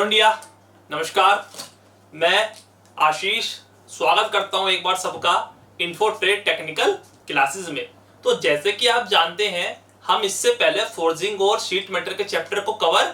India. नमस्कार, मैं आशीष स्वागत करता हूं एक बार सबका इन्फो ट्रेड टेक्निकल क्लासेस में। तो जैसे कि आप जानते हैं, हम इससे पहले फोर्जिंग और शीट मेटल के चैप्टर को कवर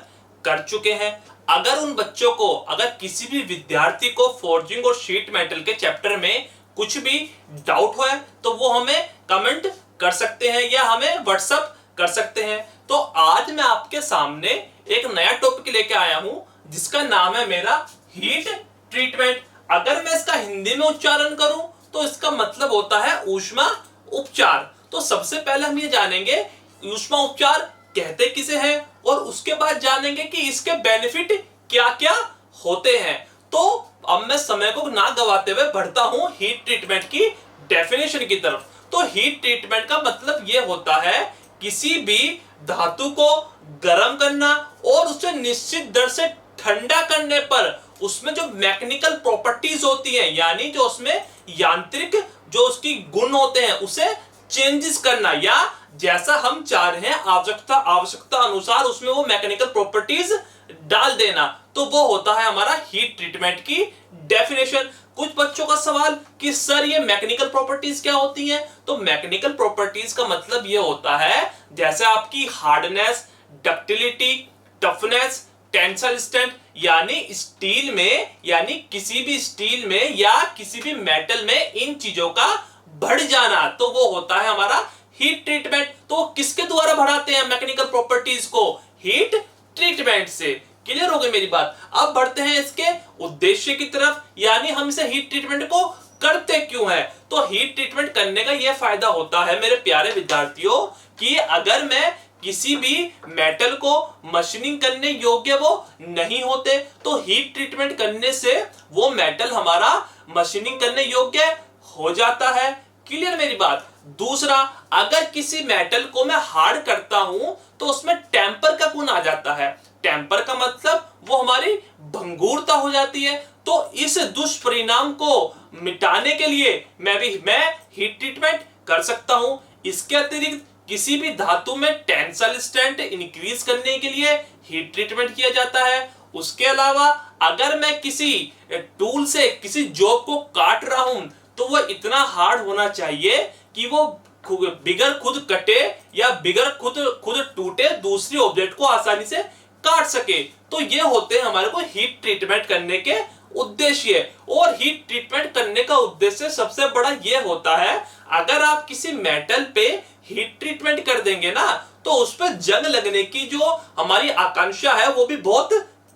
कर चुके हैं। अगर किसी भी विद्यार्थी को फोर्जिंग और शीट मेटल के चैप्टर में कुछ भी डाउट हो तो वो हमें कमेंट कर सकते हैं या हमें व्हाट्सएप कर सकते हैं। तो आज मैं आपके सामने एक नया टॉपिक लेके आया हूं जिसका नाम है मेरा हीट ट्रीटमेंट। अगर मैं इसका हिंदी में उच्चारण करूं तो इसका मतलब होता है ऊष्मा उपचार। तो सबसे पहले हम ये जानेंगे ऊष्मा उपचार कहते किसे हैं और उसके बाद जानेंगे कि इसके बेनिफिट क्या क्या होते हैं। तो अब मैं समय को ना गवाते हुए बढ़ता हूं हीट ट्रीटमेंट की डेफिनेशन की तरफ। तो हीट ट्रीटमेंट का मतलब यह होता है किसी भी धातु को गर्म करना और उसे निश्चित दर से ठंडा करने पर उसमें जो मैकेनिकल प्रॉपर्टीज होती हैं, यानी जो उसमें यांत्रिक जो उसकी गुण होते हैं उसे चेंजेस करना, या जैसा हम चाह रहे हैं आवश्यकता अनुसार उसमें वो मैकेनिकल प्रॉपर्टीज डाल देना। तो वो होता है हमारा हीट ट्रीटमेंट की डेफिनेशन। कुछ बच्चों का सवाल कि सर ये मैकेनिकल प्रॉपर्टीज क्या होती हैं? तो मैकेनिकल प्रॉपर्टीज का मतलब ये होता है जैसे आपकी hardness, ductility, toughness, tensile strength, यानी स्टील में, यानी किसी भी स्टील में या किसी भी मेटल में इन चीजों का बढ़ जाना, तो वो होता है हमारा हीट ट्रीटमेंट। तो किसके द्वारा बढ़ाते हैं मैकेनिकल प्रॉपर्टीज को? हीट ट्रीटमेंट से। क्लियर हो गई मेरी बात? अब बढ़ते हैं इसके उद्देश्य की तरफ, यानी हम इसे हीट ट्रीटमेंट को करते क्यों है। तो हीट ट्रीटमेंट करने का यह फायदा होता है मेरे प्यारे विद्यार्थियों कि अगर मैं किसी भी मेटल को मशीनिंग करने योग्य वो नहीं होते तो हीट ट्रीटमेंट करने से वो मेटल हमारा मशीनिंग करने योग्य हो जाता है। क्लियर मेरी बात? दूसरा, अगर किसी मेटल को मैं हार्ड करता हूं तो उसमें टेम्पर का गुण आ जाता है। टेम्पर का मतलब वो हमारी भंगुरता हो जाती है। तो इस दुष्परिणाम को मिटाने के लिए मैं हीट ट्रीटमेंट कर सकता हूं। इसके अतिरिक्त किसी भी धातु में टेंसाइल स्ट्रेंथ इंक्रीज करने के लिए हीट ट्रीटमेंट किया जाता है। उसके अलावा अगर मैं किसी टूल से किसी जॉब को काट रहा हूं तो वो इतना हार्ड होना चाहिए कि वो बिगर खुद कटे या बिगर खुद टूटे दूसरी ऑब्जेक्ट को आसानी से काट सके। तो ये होते हैं हमारे को हीट ट्रीटमेंट करने के उद्देश्य। और हीट ट्रीटमेंट करने का उद्देश्य सबसे बड़ा ये होता है, अगर आप किसी मेटल पे हीट ट्रीटमेंट कर देंगे ना तो उस पर जंग लगने की जो हमारी आकांक्षा है वो भी बहुत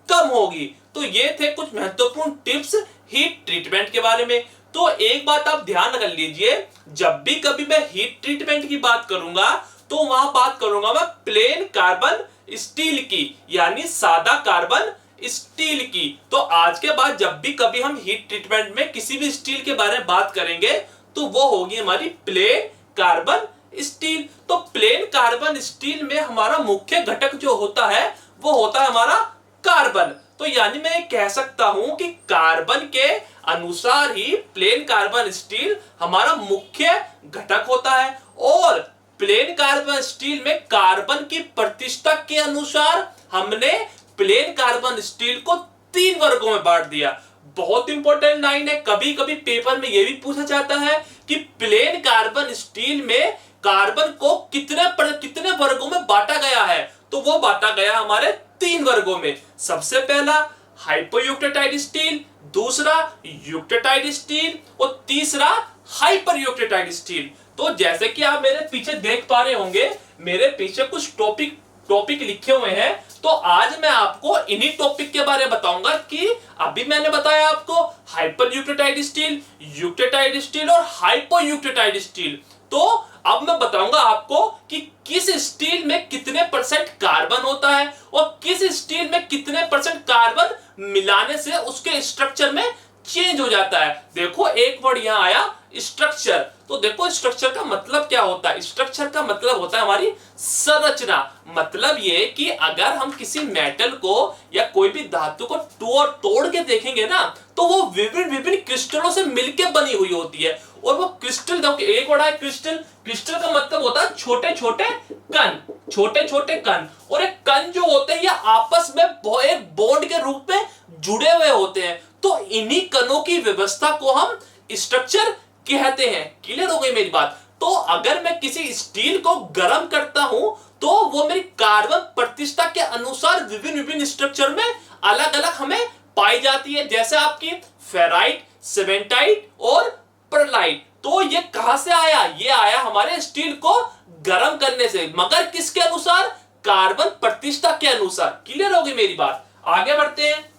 कम होगी। तो ये थे कुछ महत्वपूर्ण टिप्स हीट ट्रीटमेंट के बारे में। तो एक बात आप ध्यान रख लीजिए, जब भी कभी मैं हीट ट्रीटमेंट की बात करूंगा तो वहां बात करूंगा मैं प्लेन कार्बन स्टील की, यानी सादा कार्बन स्टील की। तो आज के बाद जब भी कभी हम हीट ट्रीटमेंट में किसी भी स्टील के बारे में बात करेंगे तो वो होगी हमारी प्लेन कार्बन स्टील। तो प्लेन कार्बन स्टील में हमारा मुख्य घटक जो होता है वो होता है हमारा कार्बन। तो यानी मैं कह सकता हूं कि कार्बन के अनुसार ही प्लेन कार्बन स्टील हमारा मुख्य घटक होता है। और प्लेन कार्बन स्टील में कार्बन की प्रतिशत के अनुसार हमने प्लेन कार्बन स्टील को 3 वर्गों में बांट दिया। बहुत इंपॉर्टेंट लाइन है, कभी कभी पेपर में यह भी पूछा जाता है कि प्लेन कार्बन स्टील में कार्बन को कितने वर्गों में बांटा गया है। तो वो बांटा गया हमारे 3 वर्गों में। सबसे पहला हाइपोयूक्टेटाइड स्टील, दूसरा यूक्टेटाइड स्टील और तीसरा हाइपरयूक्टेटाइड स्टील। तो जैसे कि आप मेरे पीछे देख पा रहे होंगे, मेरे पीछे कुछ टॉपिक लिखे हुए हैं। तो आज मैं आपको इन्हीं टॉपिक के बारे में बताऊंगा कि अभी मैंने बताया आपको हाइपरयूक्टेटाइड स्टील, यूक्टेटाइड स्टील और हाइपोयूक्टेटाइड स्टील। तो अब मैं बताऊंगा आपको कि किस स्टील में कितने % कार्बन होता है और किस स्टील में कितने % कार्बन मिलाने से उसके स्ट्रक्चर में चेंज हो जाता है। देखो एक वर्ड यहां आया स्ट्रक्चर। तो देखो स्ट्रक्चर का मतलब क्या होता है? स्ट्रक्चर का मतलब होता है हमारी संरचना। मतलब ये कि अगर हम किसी मेटल को या कोई भी धातु को तोड़ के देखेंगे ना तो वो विभिन्न क्रिस्टलों से मिलकर बनी हुई होती है। और वो क्रिस्टल, एक वर्ड है क्रिस्टल। क्रिस्टल का मतलब होता है छोटे छोटे कण। छोटे छोटे कण, और एक कण जो होते हैं ये आपस में एक बॉन्ड के रूप में जुड़े हुए होते हैं, तो इन्हीं कणों की व्यवस्था को हम स्ट्रक्चर कहते हैं। क्लियर हो गई मेरी बात? तो अगर मैं किसी स्टील को गर्म करता हूं तो वो मेरी कार्बन प्रतिष्ठा के अनुसार विभिन्न विभिन्न स्ट्रक्चर में अलग अलग हमें पाई जाती है, जैसे आपकी फेराइट, सीमेंटाइट और परलाइट। तो ये कहां से आया? ये आया हमारे स्टील को गर्म करने से, मगर किसके अनुसार? कार्बन प्रतिष्ठा के अनुसार। क्लियर होगी मेरी बात? आगे बढ़ते हैं।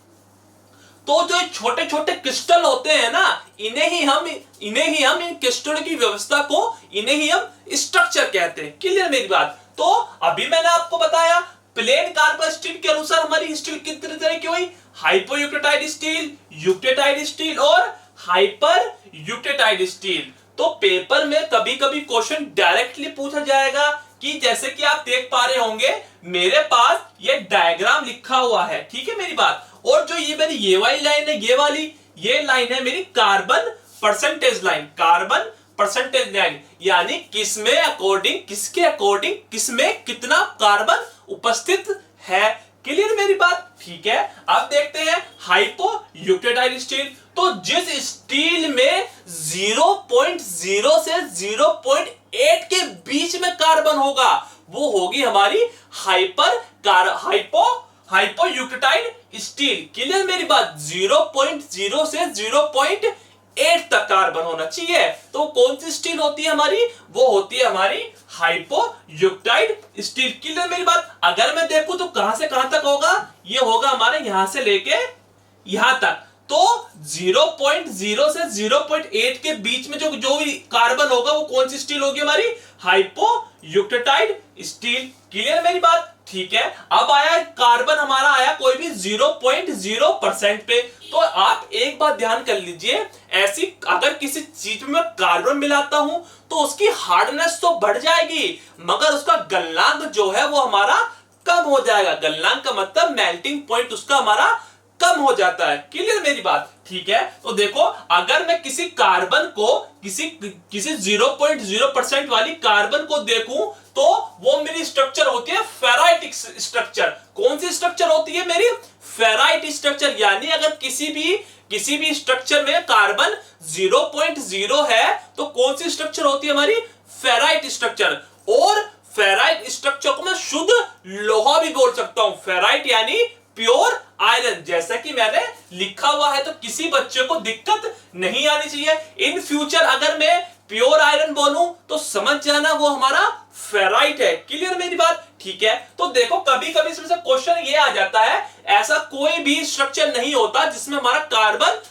तो जो छोटे छोटे क्रिस्टल होते हैं ना, इन्हें ही हम इन क्रिस्टल की व्यवस्था को, इन्हें ही हम स्ट्रक्चर कहते हैं। क्लियर मेरी बात? तो अभी मैंने आपको बताया प्लेन कार्बन स्टील के अनुसार हमारी स्टील कितने तरह की हुई? हाइपोयूक्टेटाइड स्टील, यूक्टेटाइड स्टील और हाइपर यूक्टेटाइड स्टील। तो पेपर में कभी कभी क्वेश्चन डायरेक्टली पूछा जाएगा कि जैसे कि आप देख पा रहे होंगे मेरे पास ये डायग्राम लिखा हुआ है, ठीक है मेरी बात? और जो ये मेरी ये वाली लाइन है, ये लाइन है मेरी carbon percentage line, carbon percentage line, यानी किसके अकॉर्डिंग किसमें कितना कार्बन उपस्थित है। क्लियर मेरी बात? ठीक है। अब देखते हैं हाइपोयूक्टेटाइड स्टील। तो जिस स्टील में 0.0 से 0.8 के बीच में कार्बन होगा वो होगी हमारी हाइपोयूक्टेटाइड स्टील। क्लियर मेरी बात? 0.0 से 0.8 तक कार्बन होना चाहिए। तो कौन सी स्टील होती है हमारी? वो होती है हमारी हाइपोयूक्टेटाइड स्टील। क्लियर मेरी बात? अगर मैं देखूं तो कहां से कहां तक होगा? ये होगा हमारे यहां से लेके यहां तक। तो 0.0 से 0.8 के बीच में जो भी कार्बन होगा वो कौन सी स्टील होगी? हमारी हाइपोयूक्टेटाइड स्टील। क्लियर मेरी बात? ठीक है। अब आया कार्बन, हमारा आया कोई भी 0.0% पे। तो आप एक बात ध्यान कर लीजिए, ऐसी अगर किसी चीज में कार्बन मिलाता हूं तो उसकी हार्डनेस तो बढ़ जाएगी, मगर उसका गलनांक जो है वो हमारा कम हो जाएगा। गलनांक का मतलब मेल्टिंग पॉइंट उसका हमारा कम हो जाता है। क्लियर मेरी बात? ठीक है। तो देखो, अगर मैं किसी कार्बन को किसी 0.0% वाली कार्बन को देखूं तो वो मेरी स्ट्रक्चर होती है फेराइट स्ट्रक्चर। कौन सी स्ट्रक्चर होती है मेरी? Ferrite structure. यानी अगर किसी भी स्ट्रक्चर में कार्बन 0.0 है तो कौन सी स्ट्रक्चर होती है हमारी? Ferrite structure. और फेराइट स्ट्रक्चर को मैं शुद्ध लोहा भी बोल सकता हूं। फेराइट यानी प्योर आयरन, जैसा कि मैंने लिखा हुआ है, तो किसी बच्चे को दिक्कत नहीं आनी चाहिए। इन फ्यूचर अगर मैं प्योर आयरन बोलूं तो समझ जाना वो हमारा फेराइट है। क्लियर मेरी बात? ठीक है। तो देखो, कभी कभी इसमें से क्वेश्चन ये आ जाता है, ऐसा कोई भी स्ट्रक्चर नहीं होता जिसमें हमारा कार्बन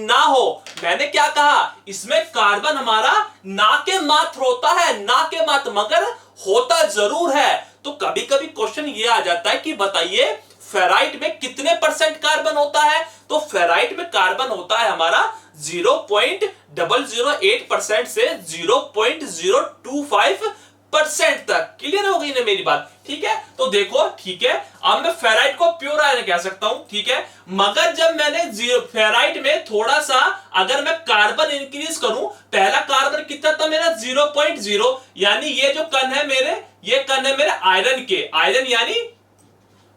ना हो। मैंने क्या कहा? इसमें कार्बन हमारा ना के मात्र होता है, ना के मात्र, मगर होता जरूर है। तो कभी कभी क्वेश्चन ये आ जाता है कि बताइए फेराइट में कितने परसेंट कार्बन होता है? तो फेराइट में कार्बन होता है हमारा 0.008% से 0.025% तक। क्लियर हो गई ना मेरी बात? ठीक है। तो देखो, ठीक है, अब मैं फेराइट को प्योर आयरन कह सकता हूं, ठीक है, मगर जब मैंने फेराइट में थोड़ा सा अगर मैं कार्बन इंक्रीज करूं, पहला कार्बन कितना था मेरा? 0.0, यानी ये जो कण है मेरे, ये कण है मेरे आयरन के, आयरन यानी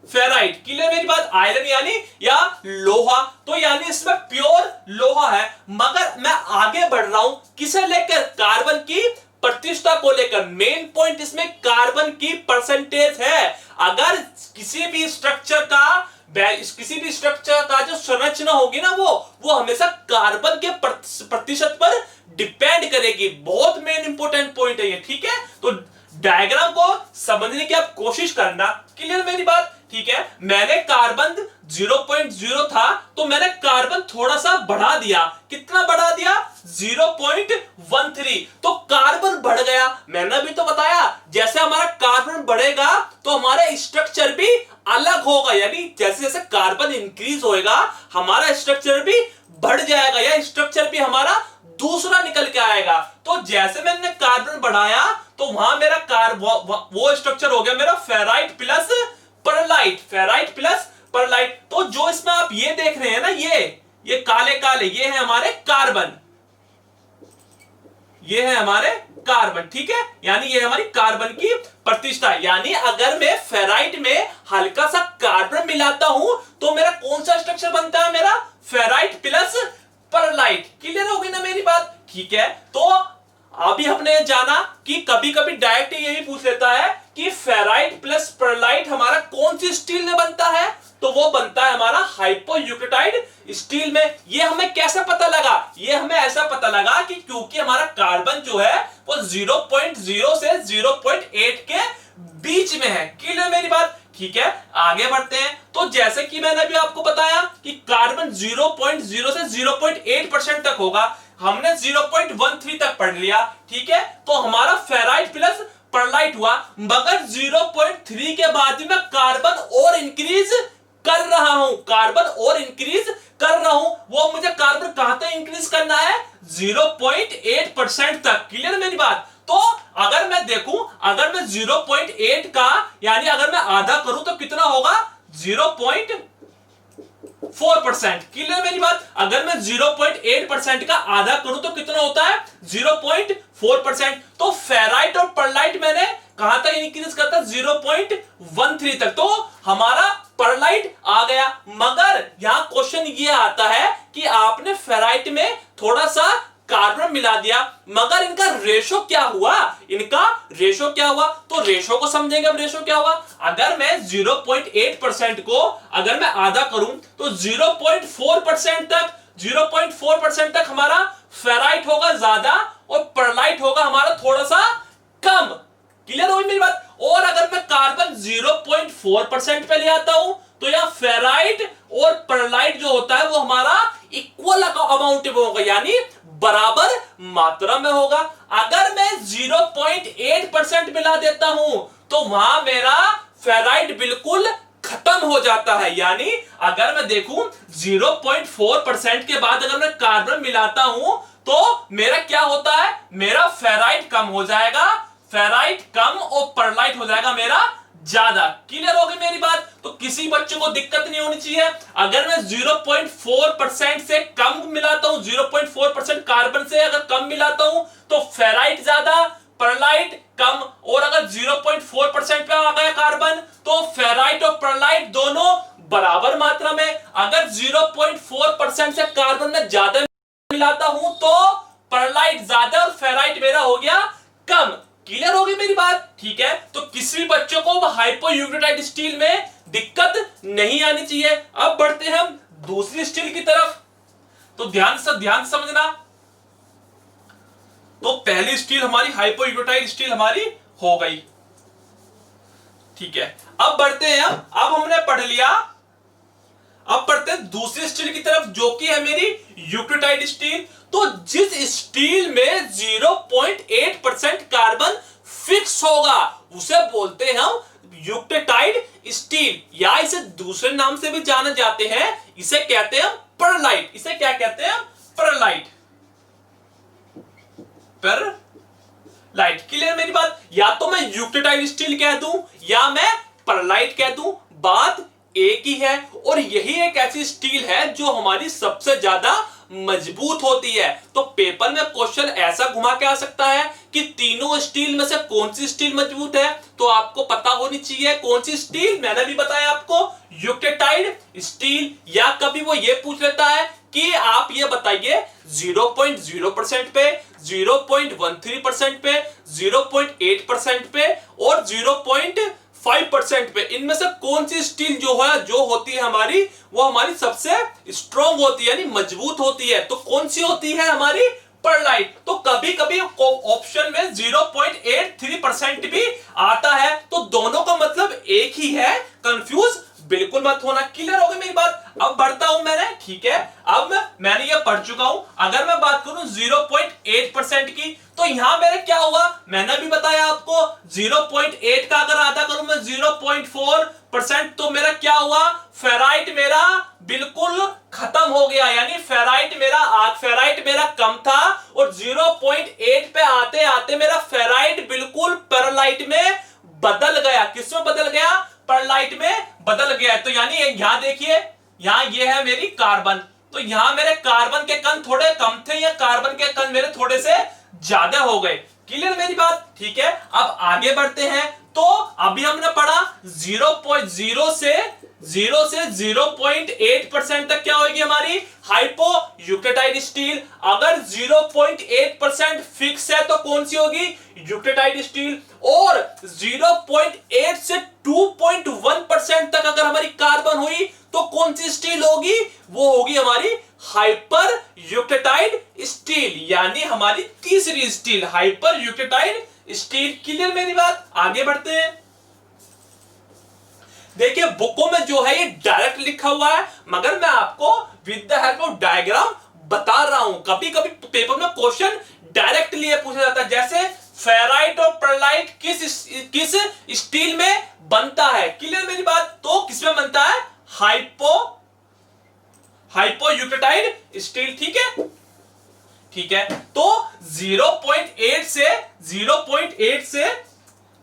फेराइट। क्लियर मेरी बात? आयरन यानी या लोहा, तो यानी इसमें प्योर लोहा है। मगर मैं आगे बढ़ रहा हूं किसे लेकर? कार्बन की प्रतिष्ठा को लेकर। मेन पॉइंट इसमें कार्बन की परसेंटेज है। अगर किसी भी स्ट्रक्चर का जो संरचना होगी ना, वो हमेशा कार्बन के प्रतिशत पर डिपेंड करेगी। बहुत मेन इंपोर्टेंट पॉइंट है ये, ठीक है। तो डायग्राम को समझने की आप कोशिश करना। क्लियर मेरी बात? ठीक है। मैंने कार्बन 0.0 था तो मैंने कार्बन थोड़ा सा बढ़ा दिया। कितना बढ़ा दिया? 0.13, तो कार्बन बढ़ गया। मैंने भी तो बताया जैसे हमारा कार्बन बढ़ेगा तो हमारा स्ट्रक्चर भी अलग होगा, यानी जैसे जैसे कार्बन इंक्रीज होएगा हमारा स्ट्रक्चर भी बढ़ जाएगा, या स्ट्रक्चर भी हमारा दूसरा निकल के आएगा। तो जैसे मैंने कार्बन बढ़ाया तो वहां मेरा वो स्ट्रक्चर हो गया मेरा ferrite plus pearlite, ferrite plus pearlite. तो जो इसमें आप ये देख रहे हैं ना, ये काले काले, ये है हमारे कार्बन, ये है हमारे कार्बन, ठीक है, यानी ये हमारी कार्बन की प्रतिष्ठा। यानी अगर मैं फेराइट में हल्का सा कार्बन मिलाता हूं तो मेरा कौन सा स्ट्रक्चर बनता है, मेरा फेराइट प्लस परलाइट। क्लियर होगी ना मेरी बात, ठीक है। तो अभी हमने जाना कि कभी कभी डायरेक्ट ये भी पूछ लेता है कि फेराइट प्लस परलाइट हमारा कौन सी स्टील में बनता है, तो वो बनता है हमारा हाइपोयूक्रेटाइड स्टील में। ये हमें कैसे पता लगा, ये हमें ऐसा पता लगा कि क्योंकि हमारा कार्बन जो है वो 0.0 से 0.8 के बीच में है। क्लियर मेरी बात, ठीक है। आगे बढ़ते हैं। तो जैसे कि मैंने अभी आपको बताया कि कार्बन 0.0 से 0.8% तक होगा, हमने 0.13 तक पढ़ लिया, ठीक है। तो हमारा फेराइट प्लस परलाइट हुआ, मगर 0.3 के बाद मैं कार्बन और इंक्रीज कर रहा हूं, कार्बन और इंक्रीज कर रहा हूं। वो मुझे कार्बन कहां तक इंक्रीज करना है, 0.8% तक। क्लियर मेरी बात। तो अगर मैं देखूं, अगर मैं 0.8 का यानी अगर मैं आधा करूं तो कितना होगा, 0.4%। क्लियर मेरी बात। अगर मैं 0.8% का आधा करूं तो कितना होता है, 0.4%। तो फेराइट और परलाइट मैंने कहां तक इंक्रीज करता, 0.13 तक। तो हमारा परलाइट आ गया। मगर यहां क्वेश्चन ये आता है कि आपने फेराइट में थोड़ा सा कार्बन मिला दिया, मगर इनका रेशो क्या हुआ, इनका रेशो क्या हुआ। तो रेशो को समझेंगे। अब रेशो क्या हुआ, अगर मैं 0.8% को अगर मैं आधा करूं तो 0.4% तक, 0.4% तक हमारा फेराइट होगा ज्यादा और परलाइट होगा हमारा थोड़ा सा कम। क्लियर होगी मेरी बात। और अगर मैं कार्बन 0.4% पे ले आता हूं तो यहां फेराइट और परलाइट जो होता है वो हमारा इक्वल अमाउंट में होगा, यानी बराबर मात्रा में होगा। अगर मैं 0.8% मिला देता हूं तो वहां मेरा फेराइट बिल्कुल खत्म हो जाता है। यानी अगर मैं देखूं 0.4% के बाद अगर मैं कार्बन मिलाता हूं तो मेरा क्या होता है, मेरा फेराइट कम हो जाएगा, फेराइट कम और परलाइट हो जाएगा मेरा ज्यादा। क्लियर हो गई मेरी बात। तो किसी बच्चे को दिक्कत नहीं होनी चाहिए। अगर मैं 0.4% से कम मिलाता हूं, 0.4% कार्बन से अगर कम मिलाता हूं तो फेराइट ज्यादा, परलाइट कम। और अगर 0.4% पे आ गया कार्बन तो फेराइट और परलाइट दोनों बराबर मात्रा में। अगर 0.4% से कार्बन में ज्यादा मिलाता हूं तो परलाइट ज्यादा और फेराइट मेरा हो गया कम। क्लियर होगी मेरी बात, ठीक है। तो किसी भी बच्चों को हाइपोयूक्रेटाइड स्टील में दिक्कत नहीं आनी चाहिए। अब बढ़ते हैं हम दूसरी स्टील की तरफ। तो ध्यान से समझना। तो पहली स्टील हमारी हाइपोयूक्रेटाइड स्टील हमारी हो गई, ठीक है। अब बढ़ते हैं अब हमने पढ़ लिया, अब बढ़ते हैं दूसरी स्टील की तरफ जो कि है मेरी यूक्रेटाइड स्टील। तो जिस स्टील में 0.8% कार्बन फिक्स होगा उसे बोलते हैं हम यूक्रेटाइड स्टील, या इसे दूसरे नाम से भी जाने जाते हैं, इसे कहते हैं परलाइट। इसे क्या कहते हैं, परलाइट, परलाइट। क्लियर मेरी बात। या तो मैं यूक्रेटाइड स्टील कह दूं या मैं परलाइट कह दूं, बात एक ही है। और यही एक ऐसी स्टील है जो हमारी सबसे ज्यादा मजबूत होती है। तो पेपर में क्वेश्चन ऐसा घुमा के आ सकता है कि तीनों स्टील में से कौन सी स्टील मजबूत है, तो आपको पता होनी चाहिए कौन सी स्टील। मैंने भी बताया आपको यूक्रेटाइड स्टील। या कभी वो ये पूछ लेता है कि आप ये बताइए 0.0% पे, 0.13% पे, 0.8% पे और 0.5% पे, इनमें से कौन सी स्टील जो होती है हमारी, वो हमारी सबसे स्ट्रॉन्ग होती है, यानी मजबूत होती है। तो कौन सी होती है हमारी, परलाइट। तो कभी कभी ऑप्शन में 0.83% भी आता है, तो दोनों का मतलब एक ही है, कंफ्यूज बिल्कुल मत होना। क्लियर हो गई मेरी बात। अब बढ़ता हूं मैंने, ठीक है। अब मैंने ये पढ़ चुका हूं। अगर मैं बात करूं 0.8% की, तो यहां मेरे क्या हुआ, मैंने भी बताया आपको 0.8 का अगर आधा करूं मैं 0.4%, तो मेरा क्या हुआ, फेराइट मेरा बिल्कुल खत्म हो गया। यानी फेराइट मेरा कम था और 0.8 पे आते आते मेरा फेराइट बिल्कुल परलाइट में बदल गया। किसमें बदल गया, परलाइट में बदल गया। तो यानी यहां देखिए, यहां ये है मेरी कार्बन, तो यहां मेरे कार्बन के कण थोड़े कम थे या कार्बन के कण मेरे थोड़े से ज्यादा हो गए। क्लियर मेरी बात? ठीक है, अब आगे बढ़ते हैं। तो अभी हमने पढ़ा 0.0 से 0.8% तक क्या होगी हमारी हाइपो यूक्रेटाइड स्टील। अगर 0.8% फिक्स है तो कौन सी होगी यूक्रेटाइड स्टील, और 0.8 से 2.1% तक अगर हमारी कार्बन हुई तो कौन सी स्टील होगी, वो होगी हमारी हाइपर यूक्रेटाइड स्टील, यानी हमारी तीसरी स्टील हाइपर यूक्रेटाइड स्टील। क्लियर मेरी बात? आगे बढ़ते हैं। देखिए बुकों में जो है ये डायरेक्ट लिखा हुआ है, मगर मैं आपको with the help of diagram बता रहा हूं। कभी कभी पेपर में क्वेश्चन डायरेक्टली पूछा जाता है, जैसे फेराइट और परलाइट किस स्टील में बनता है। क्लियर मेरी बात? तो किसमें बनता है हाइपो यूक्रेटाइड स्टील। ठीक है, ठीक है। तो 0.8 से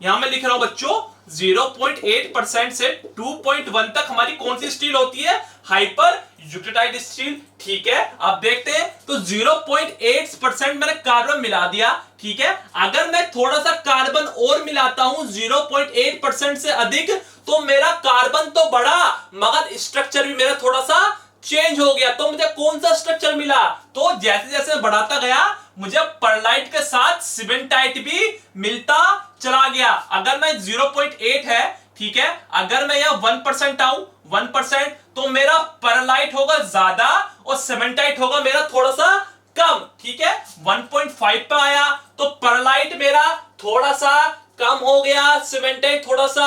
यहां मैं लिख रहा हूं बच्चों 0.8% से 2.1 तक हमारी कौन सी स्टील होती है हाइपर यूक्रेटाइड स्टील। ठीक है, अब देखते हैं। तो 0.8% मैंने कार्बन मिला दिया। ठीक है, अगर मैं थोड़ा सा कार्बन और मिलाता हूं 0.8% से अधिक, तो मेरा कार्बन तो बढ़ा मगर स्ट्रक्चर भी मेरा थोड़ा सा चेंज हो गया। तो मुझे कौन सा स्ट्रक्चर मिला, तो जैसे जैसे बढ़ाता गया मुझे परलाइट के साथ सिमेंटाइट भी मिलता चला गया। अगर मैं 0.8 है, ठीक है, अगर मैं यहां 1% आऊं 1%, तो मेरा परलाइट होगा ज्यादा और सिमेंटाइट होगा मेरा थोड़ा सा कम। ठीक है, 1.5 पे आया तो परलाइट मेरा थोड़ा सा कम हो गया, सिमेंटाइट थोड़ा सा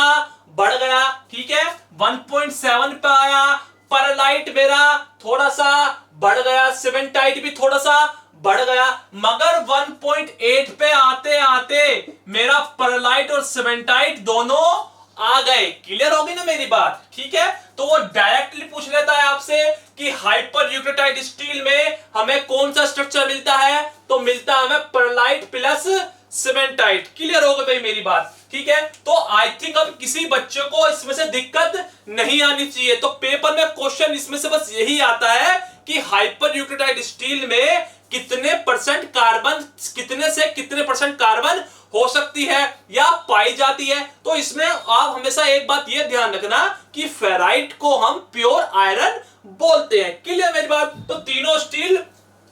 बढ़ गया। ठीक है, 1.7 पे आया, परलाइट मेरा थोड़ा सा बढ़ गया, सिमेंटाइट भी थोड़ा सा बढ़ गया। मगर 1.8 पे आते आते मेरा परलाइट और सिमेंटाइट दोनों आ गए। क्लियर होगी ना मेरी बात? ठीक है, तो वो डायरेक्टली पूछ लेता है आपसे कि हाइपर यूक्रेटाइड स्टील में हमें कौन सा स्ट्रक्चर मिलता है, तो मिलता है हमें परलाइट प्लस सिमेंटाइट। क्लियर होगा भाई मेरी बात? ठीक है, तो आई थिंक अब किसी बच्चे को इसमें से दिक्कत नहीं आनी चाहिए। तो पेपर में क्वेश्चन इसमें से बस यही आता है कि हाइपर यूक्रेटाइड स्टील में कितने परसेंट कार्बन, कितने से कितने परसेंट कार्बन हो सकती है या पाई जाती है। तो इसमें आप हमेशा एक बात यह ध्यान रखना कि फेराइट को हम प्योर आयरन बोलते हैं। क्लियर मेरी बात? तो तीनों स्टील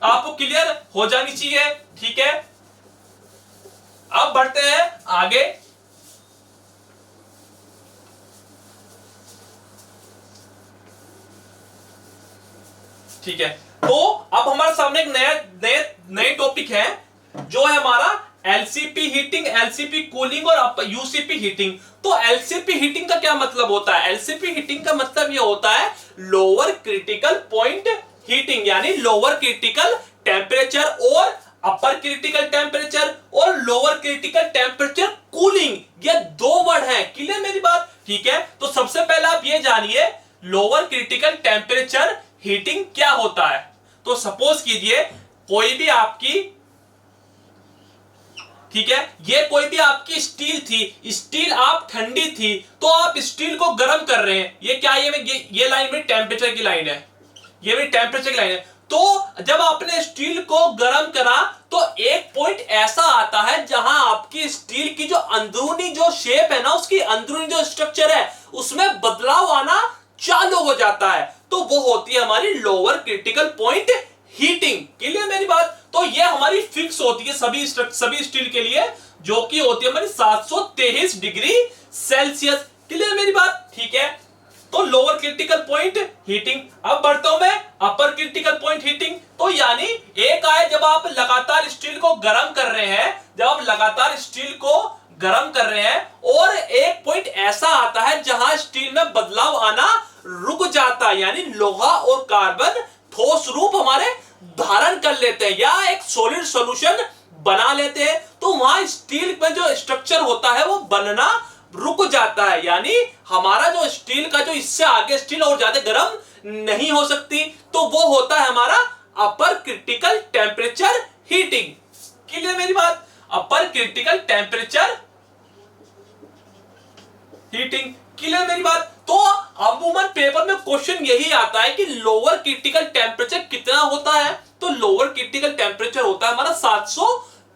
आपको क्लियर हो जानी चाहिए। ठीक है, अब बढ़ते हैं आगे। ठीक है, तो अब हमारे सामने एक नए टॉपिक है जो है हमारा एलसीपी हीटिंग, एलसीपी कूलिंग और यूसीपी हीटिंग। तो एलसीपी हीटिंग का क्या मतलब होता है? एलसीपी हीटिंग का मतलब यह होता है लोअर क्रिटिकल पॉइंट हीटिंग, यानी लोअर क्रिटिकल टेम्परेचर और अपर क्रिटिकल टेम्परेचर और लोअर क्रिटिकल टेम्परेचर कूलिंग, ये दो वर्ड हैं। क्लियर मेरी बात? ठीक है, तो सबसे पहले आप ये जानिए लोअर क्रिटिकल टेम्परेचर हीटिंग क्या होता है। तो सपोज कीजिए कोई भी आपकी, ठीक है, ये कोई भी आपकी स्टील थी, स्टील आप ठंडी थी, तो आप स्टील को गर्म कर रहे हैं। ये क्या है, ये लाइन मेरी टेम्परेचर की लाइन है, ये मेरी टेम्परेचर की लाइन है। तो जब आपने स्टील को गर्म करा तो एक पॉइंट ऐसा आता है जहां आपकी स्टील की जो अंदरूनी जो शेप है ना, उसकी अंदरूनी जो स्ट्रक्चर है उसमें बदलाव आना चालू हो जाता है। तो वो होती है हमारी lower critical point heating. Clear मेरी बात? तो ये हमारी फिक्स होती है सभी स्टील के लिए, जो कि होती है हमारी 723 डिग्री सेल्सियस। क्लियर मेरी बात? ठीक है, तो लोअर क्रिटिकल पॉइंट हीटिंग। अब बढ़ता हूं मैं अपर क्रिटिकल पॉइंट हीटिंग। तो यानी एक आए जब आप लगातार स्टील को गर्म कर रहे हैं, जब आप लगातार स्टील को गर्म कर रहे हैं और एक पॉइंट ऐसा आता है जहां स्टील में बदलाव आना रुक जाता है, यानी लोहा और कार्बन ठोस रूप हमारे धारण कर लेते हैं या एक सॉलिड सॉल्यूशन बना लेते हैं, तो वहां स्टील में जो स्ट्रक्चर होता है वो बनना रुक जाता है। यानी हमारा जो स्टील का जो इससे आगे स्टील और ज्यादा गर्म नहीं हो सकती, तो वो होता है हमारा अपर क्रिटिकल टेम्परेचर हीटिंग। क्लियर मेरी बात? अपर क्रिटिकल टेम्परेचर हीटिंग। क्लियर मेरी बात? तो अमूमन पेपर में क्वेश्चन यही आता है कि लोअर क्रिटिकल टेम्परेचर कितना होता है। तो लोअर क्रिटिकल टेम्परेचर होता है हमारा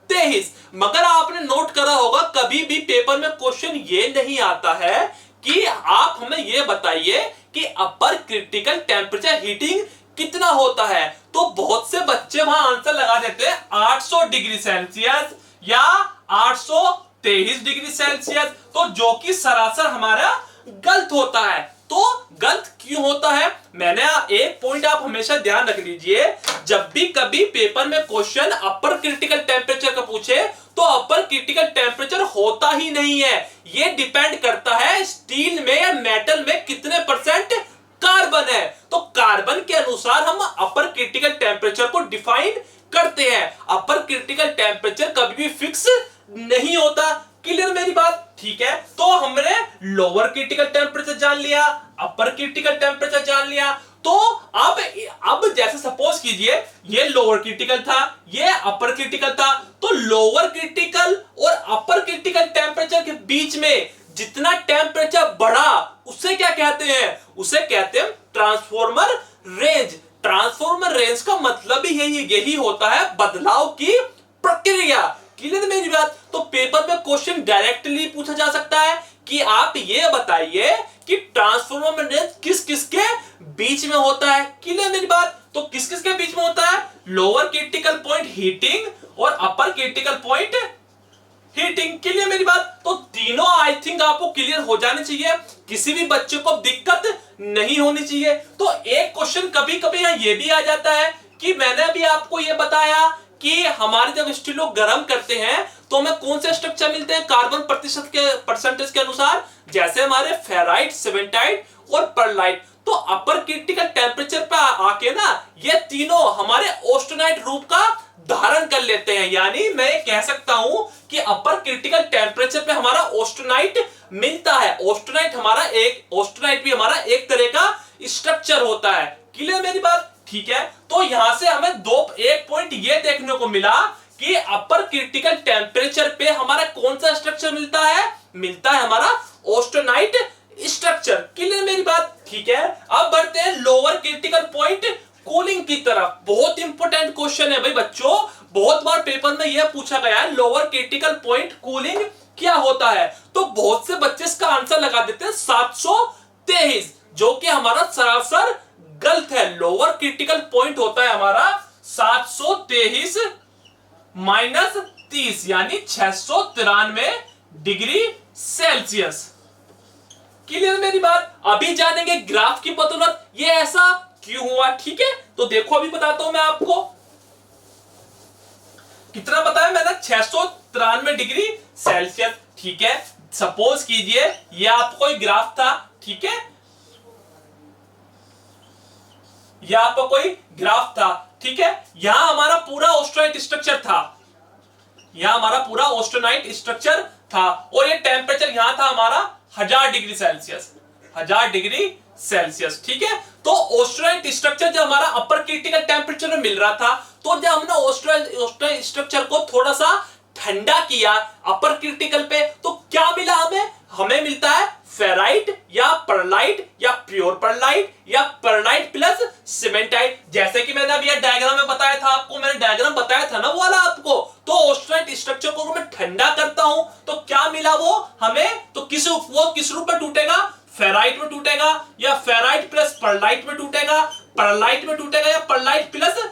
23। मगर आपने नोट करा होगा कभी भी पेपर में क्वेश्चन ये नहीं आता है कि आप हमें ये बताइए कि अपर क्रिटिकल टेम्परेचर हीटिंग कितना होता है। तो बहुत से बच्चे वहां आंसर लगा देते हैं 800 डिग्री सेल्सियस या 823 डिग्री सेल्सियस, तो जो कि सरासर हमारा गलत होता है। तो गलत क्यों होता है, मैंने एक पॉइंट आप हमेशा ध्यान रख लीजिए, जब भी कभी पेपर में क्वेश्चन अपर क्रिटिकल टेम्परेचर का पूछे तो अपर क्रिटिकल टेम्परेचर होता ही नहीं है। ये डिपेंड करता है स्टील में या मेटल में कितने परसेंट कार्बन है। तो कार्बन के अनुसार हम अपर क्रिटिकल टेम्परेचर को डिफाइन करते हैं। अपर क्रिटिकल टेम्परेचर कभी भी फिक्स नहीं होता। क्लियर मेरी बात, ठीक है। तो हमने लोअर क्रिटिकल टेम्परेचर जान लिया, अपर क्रिटिकल टेम्परेचर जान लिया। तो अब जैसे सपोज कीजिए ये लोअर क्रिटिकल था, ये अपर क्रिटिकल था, तो लोअर क्रिटिकल और अपर क्रिटिकल टेम्परेचर के बीच में जितना टेम्परेचर बढ़ा उसे क्या कहते हैं, उसे कहते हैं ट्रांसफॉर्मर रेंज। ट्रांसफॉर्मर रेंज का मतलब ही यही होता है बदलाव की प्रक्रिया। क्लियर मेरी बात। तो पेपर में क्वेश्चन डायरेक्टली पूछा जा सकता है कि आप ये बताइए कि ट्रांसफॉर्मर रेंज किस किस के बीच में होता है। क्लियर मेरी बात। तो किस किस के बीच में होता है, लोअर क्रिटिकल पॉइंट हीटिंग और अपर क्रिटिकल पॉइंट हीटिंग। क्लियर मेरी बात। तो तीनों आई थिंक आपको क्लियर हो जाने चाहिए, किसी भी बच्चे को दिक्कत नहीं होनी चाहिए। तो एक क्वेश्चन कभी कभी यहाँ ये भी आ जाता है कि मैंने अभी आपको ये बताया कि हमारे जब स्टील को गर्म करते हैं तो हमें कौन से स्ट्रक्चर मिलते हैं कार्बन प्रतिशत के परसेंटेज के अनुसार, जैसे हमारे फेराइट, सिमेंटाइट और परलाइट। तो अपर क्रिटिकल टेम्परेचर पे आके ना ये तीनों हमारे ऑस्टेनाइट रूप का धारण कर लेते हैं। यानी मैं कह सकता हूं कि अपर क्रिटिकल टेम्परेचर पे हमारा ऑस्टेनाइट मिलता है। ऑस्टेनाइट भी हमारा एक तरह का स्ट्रक्चर होता है। क्लियर मेरी बात, ठीक है। तो यहां से हमें एक पॉइंट ये देखने को मिला कि अपर क्रिटिकल टेम्परेचर पे हमारा कौन सा स्ट्रक्चर मिलता है हमारा ऑस्टेनाइट स्ट्रक्चर। क्लियर मेरी बात, ठीक है। अब बढ़ते हैं लोअर क्रिटिकल पॉइंट कूलिंग की तरफ। बहुत इंपॉर्टेंट क्वेश्चन है भाई बच्चों, बहुत बार पेपर में यह पूछा गया है लोअर क्रिटिकल पॉइंट कूलिंग क्या होता है। तो बहुत से बच्चे इसका आंसर लगा देते हैं 723, जो कि हमारा सरासर गलत है। लोअर क्रिटिकल पॉइंट होता है हमारा 723 माइनस 30 यानी 693 डिग्री सेल्सियस। क्लियर मेरी बात। अभी जानेंगे ग्राफ की बदौलत ये ऐसा क्यों हुआ, ठीक है। तो देखो अभी बताता हूं मैं आपको कितना बताया मैंने, 693 डिग्री सेल्सियस, ठीक है। सपोज कीजिए ये आपको कोई ग्राफ था, ठीक है, ये आपका कोई ग्राफ था, ठीक है। यहां हमारा पूरा ऑस्टेनाइट स्ट्रक्चर था, और ये टेम्परेचर यहां था हमारा 1000 डिग्री सेल्सियस, 1000 डिग्री सेल्सियस, ठीक है। तो ऑस्टेनाइट स्ट्रक्चर जब हमारा अपर क्रिटिकल टेम्परेचर में मिल रहा था, तो जब हमने ऑस्टेनाइट स्ट्रक्चर को थोड़ा सा ठंडा किया अपर क्रिटिकल पे, तो क्या मिला हमें मिलता है फेराइट या परलाइट या प्योर परलाइट या परलाइट प्लस सीमेंटाइट। जैसे कि मैंने अभी डायग्राम में बताया था आपको, मैंने डायग्राम बताया था ना वो वाला आपको। तो ऑस्टेनाइट स्ट्रक्चर को मैं ठंडा करता हूं तो क्या मिला वो हमें, तो किस रूप में टूटेगा, फेराइट में टूटेगा या फेराइट प्लस परलाइट में टूटेगा, परलाइट में टूटेगा या परलाइट प्लस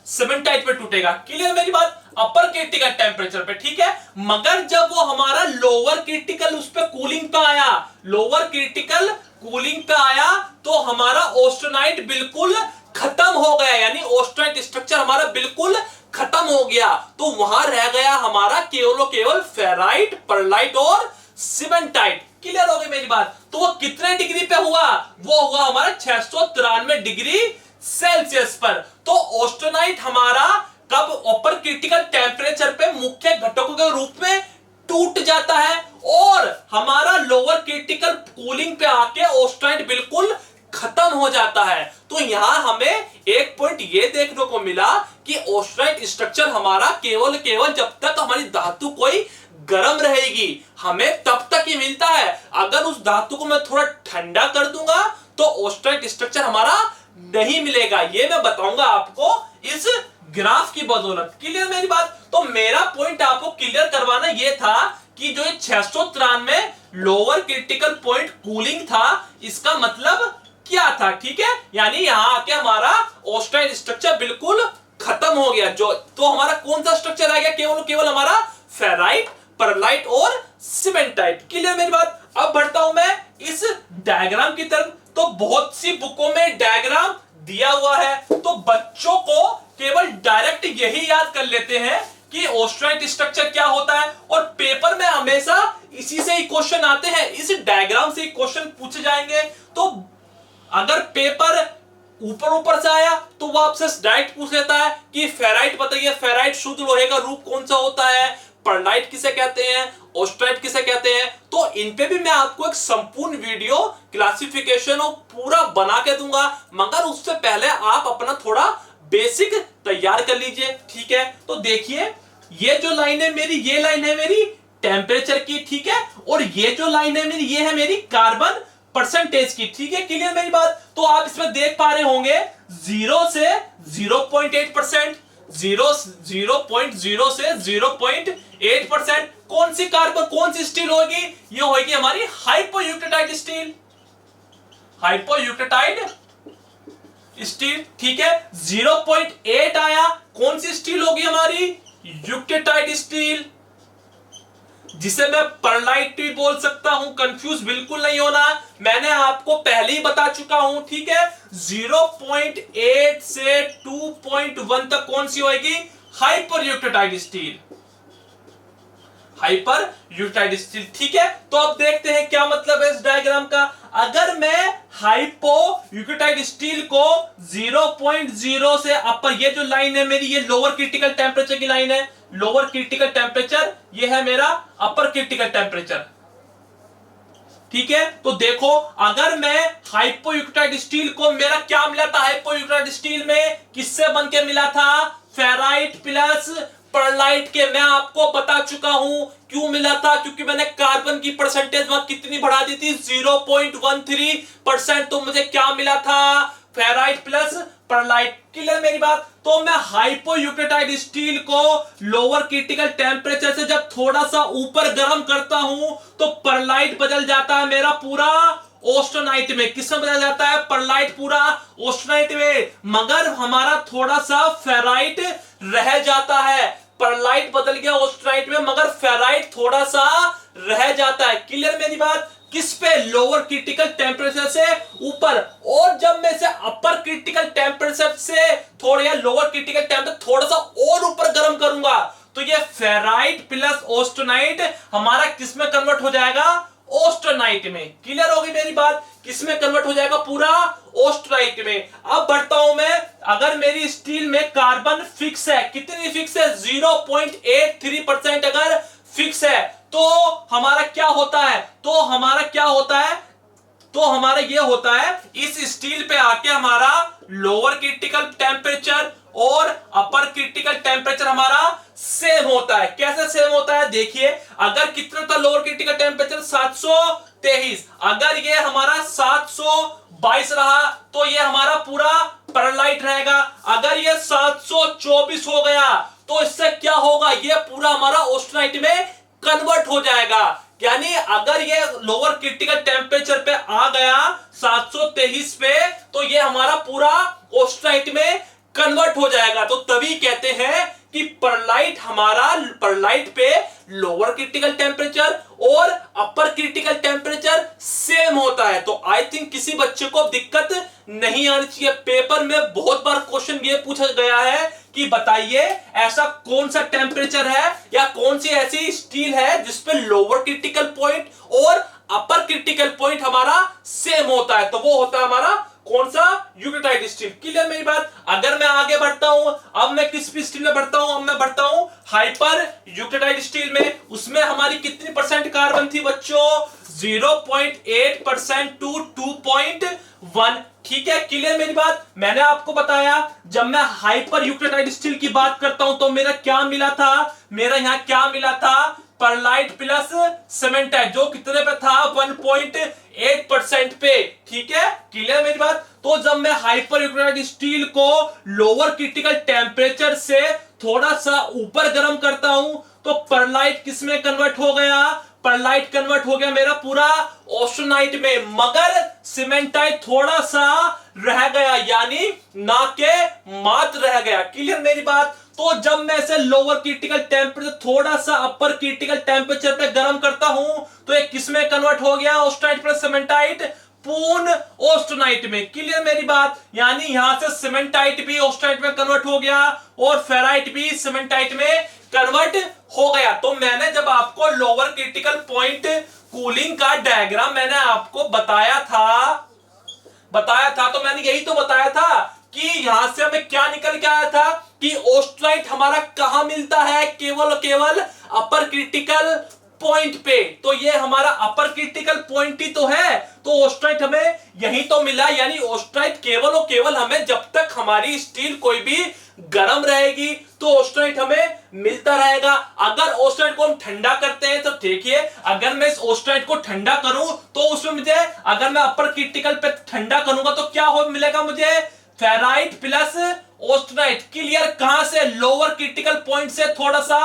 सीमेंटाइट में टूटेगा। क्लियर मेरी बात। अपर क्रिटिकल टेम्परेचर पे, ठीक है। मगर जब वो हमारा लोअर क्रिटिकल उस पे कूलिंग पे आया, लोअर क्रिटिकल कूलिंग पे आया, तो हमारा ऑस्टेनाइट बिल्कुल खत्म हो गया, यानी ऑस्टेनाइट स्ट्रक्चर हमारा बिल्कुल खत्म हो गया। तो वहां रह गया हमारा केवल फेराइट, परलाइट और सीमेंटाइट। क्लियर हो गई मेरी बात। तो वो कितने डिग्री पे हुआ, वो हुआ हमारा 693 डिग्री सेल्सियस पर। तो ऑस्टेनाइट हमारा कब अपर क्रिटिकल टेम्परेचर पे मुख्य घटकों के रूप में टूट जाता है, और हमारा लोअर क्रिटिकल कूलिंग पे आके ऑस्टेनाइट बिल्कुल खत्म हो जाता है। तो यहां हमें एक पॉइंट ये देखने को मिला कि ऑस्टेनाइट स्ट्रक्चर हमारा केवल जब तक हमारी धातु कोई गर्म रहेगी हमें तब तक ही मिलता है। अगर उस धातु को मैं थोड़ा ठंडा कर दूंगा तो ऑस्टेनाइट स्ट्रक्चर हमारा नहीं मिलेगा। ये मैं बताऊंगा आपको इस ग्राफ की बदौलत। क्लियर मेरी बात? तो मेरा पॉइंट आपको क्लियर करवाना ये था कि जो 693 लोअर क्रिटिकल पॉइंट कूलिंग था, इसका मतलब क्या था। ठीक है, यानी यहां आके हमारा ऑस्टाइन स्ट्रक्चर बिल्कुल खत्म हो गया। जो तो हमारा कौन सा स्ट्रक्चर रह गया? केवल केवल हमारा फेराइट, परलाइट और सीमेंटाइट। क्लियर मेरी बात? अब बढ़ता हूं मैं इस डायग्राम की तरफ। तो बहुत सी बुकों में डायग्राम दिया हुआ है, तो बच्चों को केवल डायरेक्ट यही याद कर लेते हैं कि ऑस्टाइन स्ट्रक्चर क्या होता है, और पेपर में हमेशा इसी से ही क्वेश्चन आते हैं, इस डायग्राम से ही क्वेश्चन पूछे जाएंगे। तो अगर पेपर ऊपर ऊपर से आया तो वो आपसे डायरेक्ट पूछ लेता है कि फेराइट बताइए, फेराइट शुद्ध लोहे का रूप कौन सा होता है, परलाइट किसे कहते हैं, ऑस्टाइट किसे कहते हैं। तो इन पे भी मैं आपको एक संपूर्ण वीडियो क्लासिफिकेशन और पूरा बना के दूंगा, मगर उससे पहले आप अपना थोड़ा बेसिक तैयार कर लीजिए। ठीक है, तो देखिए ये जो लाइन है मेरी, ये लाइन है मेरी टेम्परेचर की। ठीक है, और ये जो लाइन है मेरी, ये है मेरी कार्बन परसेंटेज की। ठीक है, क्लियर मेरी बात? तो आप इसमें देख पा रहे होंगे 0 से 0.8%, 0.0 से 0.8%। कौन सी कार्बन, कौन सी स्टील होगी? ये होगी हमारी हाइपोयूक्रेटाइड स्टील, हाइपोयूक्रेटाइड स्टील। ठीक है, 0.8 आया, कौन सी स्टील होगी हमारी? यूक्रेटाइड स्टील, जिसे मैं परलाइट भी बोल सकता हूं। कंफ्यूज बिल्कुल नहीं होना, मैंने आपको पहले ही बता चुका हूं। ठीक है, 0.8 से 2.1 तक कौन सी होगी? Hyper यूक्रेटाइड steel, hyper यूक्रेटाइड steel. ठीक है, तो अब देखते हैं क्या मतलब है इस डायग्राम का। अगर मैं हाइपो यूक्रेटाइड स्टील को 0.0 से अपर, ये जो लाइन है मेरी, ये लोअर क्रिटिकल टेम्परेचर की लाइन है, लोअर क्रिटिकल टेम्परेचर, ये है मेरा अपर क्रिटिकल टेम्परेचर। ठीक है, तो देखो अगर मैं हाइपोयूक्रेटाइड स्टील को, मेरा क्या मिला था हाइपोयूक्रेटाइड स्टील में, किससे बन के मिला था? फेराइट प्लस परलाइट के। मैं आपको बता चुका हूं क्यों मिला था, क्योंकि मैंने कार्बन की परसेंटेज वहां कितनी बढ़ा दी थी? 0.13%। तो मुझे क्या मिला था? Ferrite plus pearlite. क्लियर मेरी बात? तो मैं हाइपोयूक्रेटाइड स्टील को लोअर क्रिटिकल टेम्परेचर से जब थोड़ा सा ऊपर गर्म करता हूं तो परलाइट बदल जाता है मेरा पूरा ऑस्टेनाइट में। किसमें बदल जाता है? परलाइट पूरा ऑस्टेनाइट में, मगर हमारा थोड़ा सा फेराइट रह जाता है। परलाइट बदल गया ऑस्टेनाइट में, मगर फेराइट थोड़ा सा रह जाता है। क्लियर मेरी बात? किस पे? लोअर क्रिटिकल टेम्परेचर से ऊपर। और जब मैं इसे अपर क्रिटिकल टेम्परेचर से थोड़ा, या लोअर क्रिटिकल टेम्परेचर थोड़ा सा और ऊपर गर्म करूंगा, तो ये फेराइट प्लस ऑस्टेनाइट हमारा किस में कन्वर्ट हो जाएगा? ऑस्टेनाइट में। क्लियर होगी मेरी बात? किस में कन्वर्ट हो जाएगा? पूरा ऑस्टेनाइट में। अब बढ़ता हूं मैं, अगर मेरी स्टील में कार्बन फिक्स है, कितनी फिक्स है? 0.83% अगर फिक्स है, तो हमारा क्या होता है? तो हमारा क्या होता है? तो हमारा ये होता है, इस स्टील पे आके हमारा लोअर क्रिटिकल टेम्परेचर और अपर क्रिटिकल टेम्परेचर हमारा सेम होता है। कैसे सेम होता है? देखिए, अगर कितना था लोअर क्रिटिकल टेम्परेचर? 723। अगर ये हमारा 722 रहा तो ये हमारा पूरा परलाइट रहेगा। अगर ये 724 हो गया तो इससे क्या होगा? ये पूरा हमारा ऑस्टेनाइट में कन्वर्ट हो जाएगा। यानी अगर ये लोअर क्रिटिकल टेम्परेचर पे आ गया 723 पे, तो ये हमारा पूरा ऑस्टेनाइट में कन्वर्ट हो जाएगा। तो तभी कहते हैं कि परलाइट हमारा, परलाइट पे लोअर क्रिटिकल टेम्परेचर और अपर क्रिटिकल टेम्परेचर सेम होता है। तो आई थिंक किसी बच्चे को दिक्कत नहीं आनी चाहिए। पेपर में बहुत बार क्वेश्चन ये पूछा गया है कि बताइए ऐसा कौन सा टेम्परेचर है या कौन सी ऐसी स्टील है जिसपे लोअर क्रिटिकल पॉइंट और अपर क्रिटिकल पॉइंट हमारा सेम होता है? तो वो होता है हमारा कौन सा? यूक्रेटाइड स्टील। क्लियर मेरी बात? अगर मैं आगे बढ़ता हूं, अब मैं किस स्टील में बढ़ता हूं? अब मैं बढ़ता हूं हाइपर यूक्रेटाइड स्टील में। उसमें हमारी कितनी परसेंट कार्बन थी बच्चों? 0.8% टू 2.1। ठीक है, क्लियर मेरी बात? मैंने आपको बताया जब मैं हाइपर यूक्रेटाइड स्टील की बात करता हूं तो मेरा क्या मिला था? मेरा यहां क्या मिला था? परलाइट प्लस सीमेंटाइट, जो कितने पे था 1.8% पे। ठीक है, क्लियर मेरी बात। तो जब मैं हाइपर यूटिलाइज्ड स्टील को लोअर क्रिटिकल टेम्परेचर से थोड़ा सा ऊपर गर्म करता हूं तो परलाइट किस में कन्वर्ट हो गया, परलाइट कन्वर्ट हो गया मेरा पूरा ऑस्टेनाइट में, मगर सीमेंटाइट थोड़ा सा रह गया, यानी ना के मात्र रह गया। क्लियर मेरी बात। तो जब मैं इसे लोअर क्रिटिकल टेम्परेचर थोड़ा सा अपर क्रिटिकल टेम्परेचर पे गर्म करता हूं तो ये किस में कन्वर्ट हो गया, ऑस्टेनाइट प्लस सीमेंटाइट, पूर्ण ऑस्टेनाइट में। क्लियर मेरी बात। यानी यहां से सीमेंटाइट भी ऑस्टेनाइट में कन्वर्ट हो गया और फेराइट भी सीमेंटाइट में कन्वर्ट हो गया। तो मैंने जब आपको लोअर क्रिटिकल पॉइंट कूलिंग का डायग्राम मैंने आपको बताया था तो मैंने यही तो बताया था कि यहां से हमें क्या निकल के आया था कि ऑस्टेनाइट हमारा कहां मिलता है, केवल अपर क्रिटिकल पॉइंट पे। तो ये हमारा अपर क्रिटिकल पॉइंट ही तो है, तो ऑस्टेनाइट हमें यही तो मिला। यानी ऑस्टेनाइट केवल और केवल हमें, जब तक हमारी स्टील कोई भी गर्म रहेगी तो ऑस्टेनाइट हमें मिलता रहेगा। अगर ऑस्टेनाइट को हम ठंडा करते हैं तो देखिए, अगर मैं इस ऑस्टेनाइट को ठंडा करूं तो उसमें मुझे, अगर मैं अपर क्रिटिकल पे ठंडा करूंगा तो क्या हो मिलेगा मुझे, फेराइट प्लस ऑस्टेनाइट। क्लियर। कहां से, लोअर क्रिटिकल पॉइंट से थोड़ा सा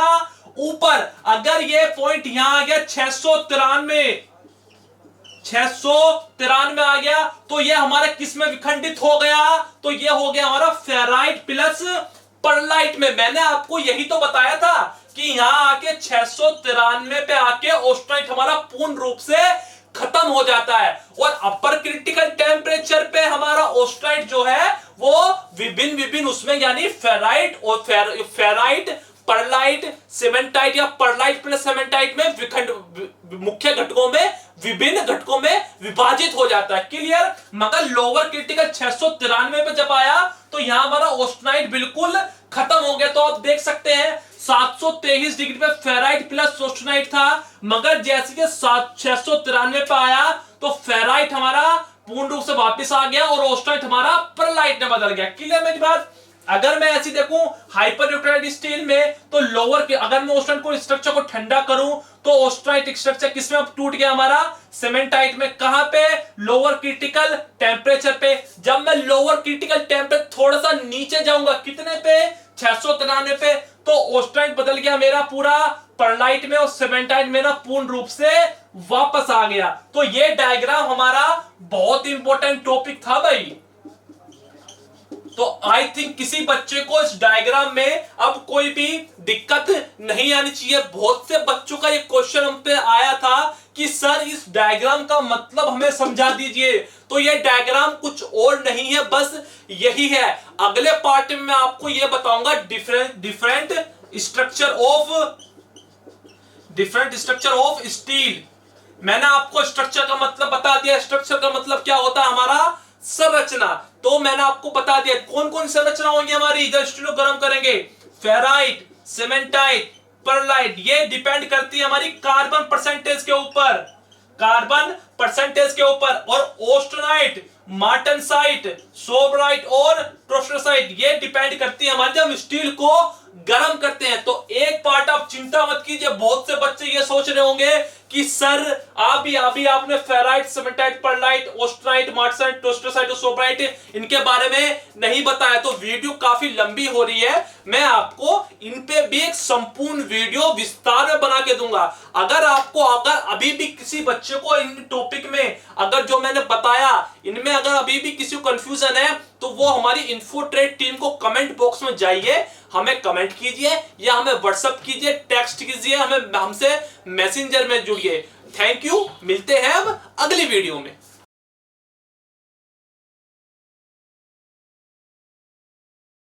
ऊपर। अगर ये पॉइंट यहां आ गया 693 आ गया तो ये हमारा किस में विखंडित हो गया, तो ये हो गया हमारा फेराइट प्लस परलाइट में। मैंने आपको यही तो बताया था कि यहां आके 693 पे आके ऑस्टेनाइट हमारा पूर्ण रूप से खत्म हो जाता है और अपर क्रिटिकल टेम्परेचर पे हमारा ऑस्टेनाइट जो है वो विभिन्न उसमें, यानी फेराइट और फेराइट, परलाइट, सीमेंटाइट या परलाइट प्लस सीमेंटाइट में मुख्य घटकों में, विभिन्न घटकों में विभाजित हो जाता है। क्लियर। मगर लोअर क्रिटिकल 693 पे जब आया तो यहां हमारा ऑस्टेनाइट बिल्कुल खत्म हो गया। तो आप देख सकते हैं 723 डिग्री पे फेराइट प्लस ऑस्टेनाइट था, मगर जैसे कि 693 पे आया तो फेराइट हमारा पूर्ण रूप से वापस आ गया और ऑस्टेनाइट हमारा परलाइट में बदल गया। क्लियर मेरी बात। अगर मैं ऐसी देखूं हाइपर यूटिलाइज्ड स्टील में तो लोअर के, अगर मैं ऑस्टेनाइट को स्ट्रक्चर को ठंडा करूं तो ऑस्टेनाइट स्ट्रक्चर किसमें अब टूट गया हमारा, सीमेंटाइट में। कहां पे, लोअर क्रिटिकल टेम्परेचर पे। जब मैं लोअर क्रिटिकल टेम्परेचर थोड़ा सा नीचे जाऊंगा, कितने पे, 693 पे, तो ऑस्टेनाइट बदल गया मेरा पूरा परलाइट में और सीमेंटाइट मेरा पूर्ण रूप से वापस आ गया। तो ये डायग्राम हमारा बहुत इंपॉर्टेंट टॉपिक था भाई। तो आई थिंक किसी बच्चे को इस डायग्राम में अब कोई भी दिक्कत नहीं आनी चाहिए। बहुत से बच्चों का ये क्वेश्चन हम पे आया था कि सर इस डायग्राम का मतलब हमें समझा दीजिए। तो ये डायग्राम कुछ और नहीं है, बस यही है। अगले पार्ट में मैं आपको ये बताऊंगा डिफरेंट स्ट्रक्चर ऑफ स्टील। मैंने आपको स्ट्रक्चर का मतलब बता दिया। स्ट्रक्चर का मतलब क्या होता है हमारा, संरचना। तो मैंने आपको बता दिया कौन कौन संरचना होंगी हमारी जब स्टील को गर्म करेंगे, फेराइट, सीमेंटाइट, परलाइट। ये डिपेंड करती है हमारी कार्बन परसेंटेज के ऊपर, और ऑस्टेनाइट, मार्टनसाइट, सोबराइट और टोस्टरसाइट ये डिपेंड करती है हमारे जब स्टील को गर्म करते हैं। तो एक पार्ट आप चिंता मत कीजिए। बहुत से बच्चे ये सोच रहे होंगे कि सर अभी आपने फेराइट, सीमेंटाइट, परलाइट, ऑस्टेनाइट, मार्टनसाइट, टोस्टरसाइट और सोबराइट इनके बारे में नहीं बताया। तो वीडियो काफी लंबी हो रही है, मैं आपको इन पे भी एक संपूर्ण वीडियो विस्तार में बना के दूंगा। अगर अभी भी किसी बच्चे को इन टॉपिक में, अगर जो मैंने बताया इनमें अगर अभी भी किसी को कंफ्यूजन है तो वो हमारी इन्फोट्रेड टीम को कमेंट बॉक्स में जाइए, हमें कमेंट कीजिए या हमें व्हाट्सएप कीजिए, टेक्स्ट कीजिए, हमसे मैसेंजर में जुड़िए। Thank you. मिलते हैं अब अगली वीडियो में।